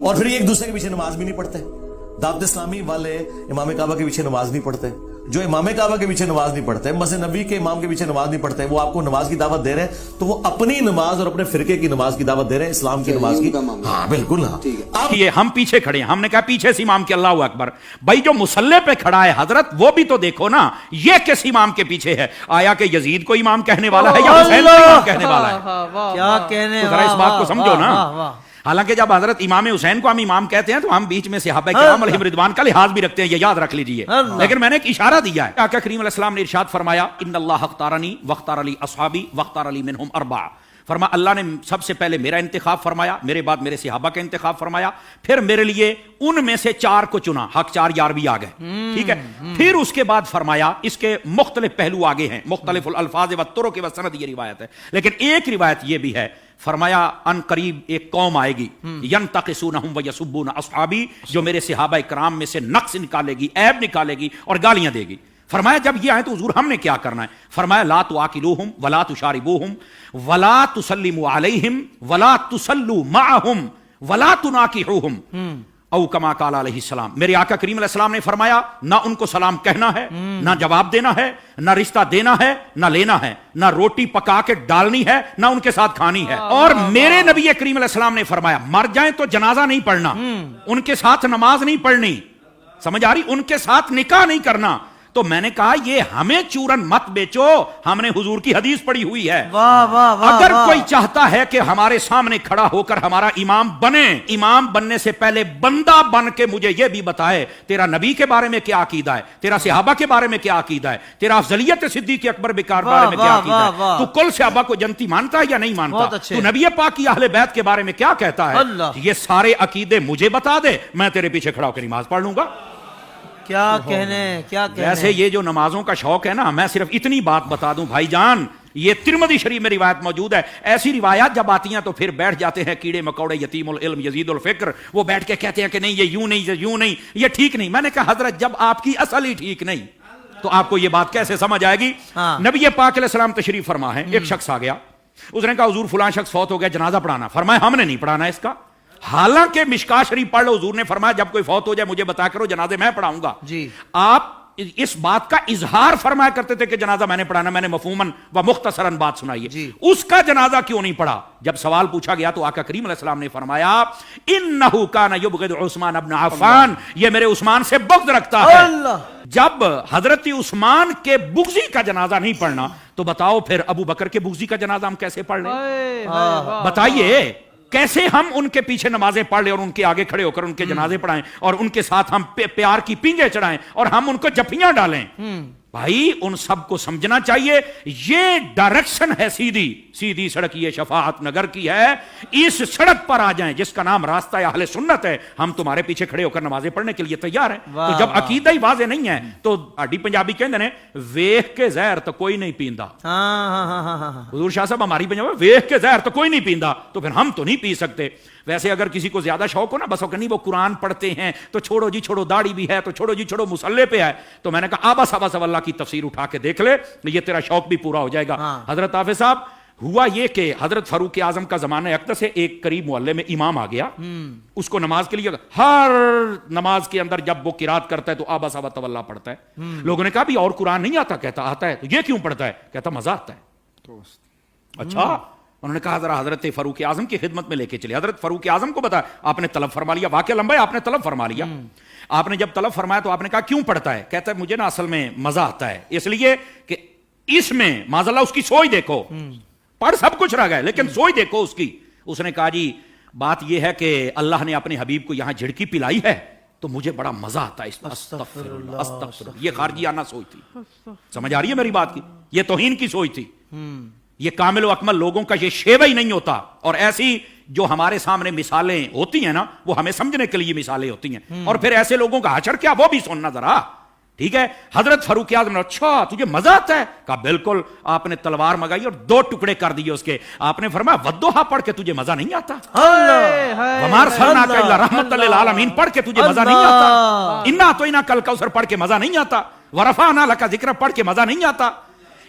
اور پھر ایک دوسرے کے پیچھے نماز بھی نہیں پڑھتے. دعوت اسلامی والے امام کعبہ کے پیچھے نماز نہیں پڑھتے. جو امام کعبہ کے پیچھے نماز نہیں پڑھتے, مسجد نبی کے امام کے پیچھے نماز نہیں پڑھتے, وہ آپ کو نماز کی دعوت دے رہے ہیں تو وہ اپنی نماز اور اپنے فرقے کی نماز کی دعوت دے رہے ہیں, اسلام کی نماز کی. ہاں بالکل. ہاں اب یہ ہم پیچھے کھڑے ہیں, ہم نے کہا پیچھے سے امام کے اللہ اکبر. بھائی جو مصلی پہ کھڑا ہے حضرت وہ بھی تو دیکھو نا, یہ کس امام کے پیچھے ہے؟ آیا کہ یزید کو امام کہنے والا ہے یا حسین کو امام کہنے والا ہے؟ کیا کہنے, ذرا اس بات کو سمجھو نا. حالانکہ جب حضرت امام حسین کو ہم امام کہتے ہیں تو ہم بیچ میں صحابہ کرام علیہم رضوان کا لحاظ بھی رکھتے ہیں, یہ یاد رکھ لیجئے. لیکن میں نے ایک اشارہ دیا ہے. آقا کریم علیہ السلام نے ارشاد فرمایا ان اللہ اختارنی واختار علی اصحابی واختار علی منہم اربعہ. فرما اللہ نے سب سے پہلے میرا انتخاب فرمایا, میرے بعد میرے صحابہ کا انتخاب فرمایا, پھر میرے لیے ان میں سے 4 کو چنا. حق 4 یار بھی آ گئے, ٹھیک ہے. پھر اس کے بعد فرمایا, اس کے مختلف پہلو آگے ہیں, مختلف الفاظ و طرق و سند یہ روایت ہے, لیکن ایک روایت یہ بھی ہے, فرمایا ان قریب ایک قوم آئے گی ینتقصونہم ویسبون اصحابی, جو میرے صحابہ کرام میں سے نقص نکالے گی, عیب نکالے گی اور گالیاں دے گی. فرمایا جب یہ آئے تو حضور ہم نے کیا کرنا ہے؟ فرمایا لا تواکلوہم ولا تشاربوہم ولا تسلموا علیہم ولا تسلوا معہم ولا تناکحوہم او کما قال علیہ السلام. میرے آقا کریم علیہ السلام نے فرمایا نہ ان کو سلام کہنا ہے, نہ جواب دینا ہے, نہ رشتہ دینا ہے, نہ لینا ہے, نہ روٹی پکا کے ڈالنی ہے, نہ ان کے ساتھ کھانی ہے. اور میرے نبی کریم علیہ السلام نے فرمایا مر جائیں تو جنازہ نہیں پڑھنا, ان کے ساتھ نماز نہیں پڑھنی, سمجھ آ رہی, ان کے ساتھ نکاح نہیں کرنا. تو میں نے کہا یہ ہمیں چورن مت بیچو, ہم نے حضور کی حدیث پڑھی ہوئی ہے. اگر کوئی چاہتا ہے کہ ہمارے سامنے کھڑا ہو کر ہمارا امام بنے, امام بننے سے پہلے بندہ بن کے مجھے یہ بھی بتائے تیرا نبی کے بارے میں کیا عقیدہ ہے, تیرا صحابہ کے بارے میں کیا عقیدہ ہے, تیرا افضلیت صدیق اکبر بکار بارے میں کیا عقیدہ ہے, تو کل صحابہ کو جنتی مانتا ہے یا نہیں مانتا, تو نبی پاک کی اہل بیت کے بارے میں کیا کہتا ہے, یہ سارے عقیدے مجھے بتا دے, میں تیرے پیچھے کھڑا ہو کے نماز پڑھ لوں گا. کیا کہنے, کیا کہنے. ویسے یہ جو نمازوں کا شوق ہے نا, میں صرف اتنی بات بتا دوں بھائی جان, یہ ترمذی شریف میں روایت موجود ہے. ایسی روایات جب آتی ہیں تو پھر بیٹھ جاتے ہیں کیڑے مکوڑے, یتیم العلم یزید الفکر, وہ بیٹھ کے کہتے ہیں کہ نہیں یہ یوں نہیں, یہ یوں نہیں, یہ ٹھیک نہیں. میں نے کہا حضرت جب آپ کی اصل ہی ٹھیک نہیں تو آپ کو یہ بات کیسے سمجھ آئے گی؟ نبی پاک علیہ السلام تشریف فرما ہے, ایک شخص آ گیا, اس نے کہا حضور فلاں شخص فوت ہو گیا, جنازہ پڑھانا. فرمایا ہم نے نہیں پڑھانا اس کا, حالانکہ مشکاۃ شریف پڑھ لو, حضور نے فرمایا جب کوئی فوت ہو جائے مجھے بتا کرو, جنازے میں پڑھاؤں گا. جی آپ اس بات کا اظہار فرمایا کرتے تھے کہ جنازہ میں نے پڑھانا, میں نے مفہوماً و مختصراً بات سنائی ہے. اس کا جنازہ کیوں نہیں پڑھا؟ جب سوال پوچھا گیا تو آقا کریم علیہ السلام نے فرمایا انہ کان یبغض عثمان ابن عفان, یہ میرے عثمان سے بغض رکھتا ہے. جب حضرت عثمان کے بغضی کا جنازہ نہیں پڑھنا تو بتاؤ پھر ابو بکر کے بغضی کا جنازہ ہم کیسے پڑھ لیں؟ بتائیے کیسے ہم ان کے پیچھے نمازیں پڑھ لیں اور ان کے آگے کھڑے ہو کر ان کے جنازے پڑھائیں اور ان کے ساتھ ہم پیار کی پینجے چڑھائیں اور ہم ان کو جفیاں ڈالیں؟ بھائی ان سب کو سمجھنا چاہیے, یہ ڈائریکشن ہے سیدھی سیدھی سڑک, یہ شفاعت نگر کی ہے. اس سڑک پر آ جائیں جس کا نام راستہ اہل سنت ہے, ہم تمہارے پیچھے کھڑے ہو کر نمازیں پڑھنے کے لیے تیار ہیں. تو جب عقیدہ ہی واضح نہیں ہے تو اڈی پنجابی کہندے نے ویکھ کے زہر تو کوئی نہیں پیندا. حضور شاہ صاحب ہماری پنجابی ویکھ کے زہر تو کوئی نہیں پیندا, تو پھر ہم تو نہیں پی سکتے. ویسے اگر کسی کو زیادہ شوق ہو نا, بس نہیں وہ قرآن پڑھتے ہیں تو چھوڑو جی چھوڑو, داڑھی بھی ہے تو چھوڑو جی چھوڑو, مصلی پہ ہے, تو میں نے کہا آبا صاحب اللہ کی تفسیر اٹھا کے دیکھ لے, یہ تیرا شوق بھی پورا ہو جائے گا. حضرت حافظ صاحب ہوا یہ کہ حضرت فاروق اعظم کا زمانہ اقدس ہے, ایک قریب محلے میں امام آ گیا, اس کو نماز کے لیے ہر نماز کے اندر جب وہ قرات کرتا ہے تو آبا صاحب تولا پڑھتا ہے. لوگوں نے کہا بھی اور قرآن نہیں آتا؟ کہتا آتا ہے. تو یہ کیوں پڑھتا ہے؟ کہتا مزہ آتا ہے. اچھا, انہوں نے کہا ذرا حضرت فاروق اعظم کی خدمت میں لے کے چلے. حضرت فاروق اعظم کو بتا, آپ نے طلب فرما لیا, واقعہ لمبا ہے, آپ نے طلب فرما لیا. آپ نے جب طلب فرمایا تو آپ نے کہا کیوں پڑھتا ہے؟ کہتا ہے مجھے نا اصل میں مزہ آتا ہے, اس لیے کہ اس میں معاذ اللہ اس کی سوچ دیکھو, پڑھ سب کچھ رہ گئے لیکن سوچ دیکھو اس کی. اس نے کہا جی بات یہ ہے کہ اللہ نے اپنے حبیب کو یہاں جھڑکی پلائی ہے تو مجھے بڑا مزہ آتا ہے. استغفر اللہ استغفر اللہ. یہ خارجیانہ سوچ تھی, سمجھ آ رہی ہے میری بات کی؟ یہ توہین کی سوچ تھی. یہ کامل و اکمل لوگوں کا یہ شیوہ ہی نہیں ہوتا. اور ایسی جو ہمارے سامنے مثالیں ہوتی ہیں نا, وہ ہمیں سمجھنے کے لیے مثالیں ہوتی ہیں, اور پھر ایسے لوگوں کا حشر کیا وہ بھی سننا ذرا, ٹھیک ہے؟ حضرت فاروق اعظم نے اچھا تجھے مزہ آتا ہے؟ کہا بالکل. آپ نے تلوار منگائی اور 2 ٹکڑے کر دیے اس کے. آپ نے فرمایا ودوحا پڑھ کے تجھے مزہ نہیں آتا؟ وما ارسلناک الا رحمۃ للعالمین پڑھ کے تجھے مزہ نہیں آتا؟ انا اعطیناک الکوثر پڑھ کے مزہ نہیں آتا؟ ورفعنا لک ذکرک پڑھ کے مزہ نہیں آتا؟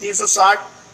360